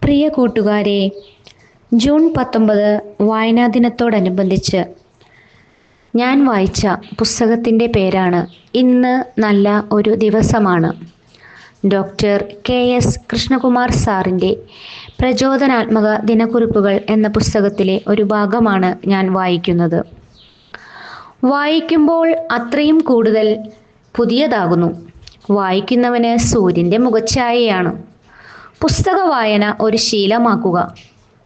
പ്രിയ കൂട്ടുകാരെ, ജൂൺ 19 വായനാ ദിനത്തോടനുബന്ധിച്ച് ഞാൻ വായിച്ച പുസ്തകത്തിൻ്റെ പേരാണ് ഇന്ന് നല്ല ഒരു ദിവസമാണ്. ഡോക്ടർ KS കൃഷ്ണകുമാർ സാറിൻ്റെ പ്രചോദനാത്മക ദിനക്കുറിപ്പുകൾ എന്ന പുസ്തകത്തിലെ ഒരു ഭാഗമാണ് ഞാൻ വായിക്കുന്നത്. വായിക്കുമ്പോൾ അത്രയും കൂടുതൽ പുതിയതാകുന്നു. വായിക്കുന്നവന് സൂര്യൻ്റെ മുഖച്ഛായയാണ്. പുസ്തക വായന ഒരു ശീലമാക്കുക.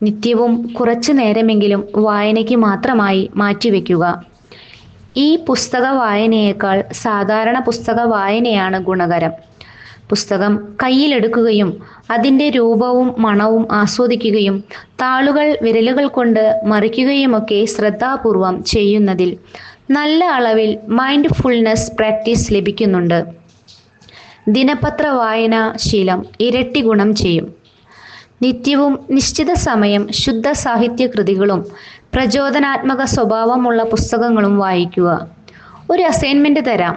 നിത്യവും കുറച്ചു നേരമെങ്കിലും വായനയ്ക്ക് മാത്രമായി മാറ്റിവെക്കുക. ഈ പുസ്തക വായനയേക്കാൾ സാധാരണ പുസ്തക വായനയാണ് ഗുണകരം. പുസ്തകം കയ്യിലെടുക്കുകയും അതിൻ്റെ രൂപവും മണവും ആസ്വദിക്കുകയും താളുകൾ വിരലുകൾ കൊണ്ട് മറിക്കുകയുമൊക്കെ ശ്രദ്ധാപൂർവം ചെയ്യുന്നതിൽ നല്ല അളവിൽ മൈൻഡ്ഫുൾനെസ് പ്രാക്ടീസ് ലഭിക്കുന്നുണ്ട്. ദിനപത്ര വായനാ ശീലം ഇരട്ടി ഗുണം ചെയ്യും. നിത്യവും നിശ്ചിത സമയം ശുദ്ധ സാഹിത്യ കൃതികളും പ്രചോദനാത്മക സ്വഭാവമുള്ള പുസ്തകങ്ങളും വായിക്കുക. ഒരു അസൈൻമെന്റ് തരാം.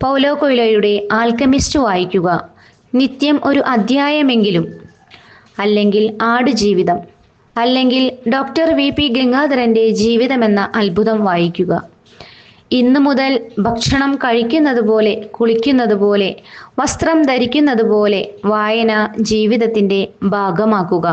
പൗലോ കൊയ്ലോയുടെ ആൽക്കമിസ്റ്റ് വായിക്കുക. നിത്യം ഒരു അധ്യായമെങ്കിലും. അല്ലെങ്കിൽ ആടുജീവിതം, അല്ലെങ്കിൽ ഡോക്ടർ VP ഗംഗാധരൻ്റെ ജീവിതമെന്ന അത്ഭുതം വായിക്കുക. ഇന്നു മുതൽ ഭക്ഷണം കഴിക്കുന്നത് പോലെ, കുളിക്കുന്നത് പോലെ, വസ്ത്രം ധരിക്കുന്നത് പോലെ വായന ജീവിതത്തിൻ്റെ ഭാഗമാക്കുക.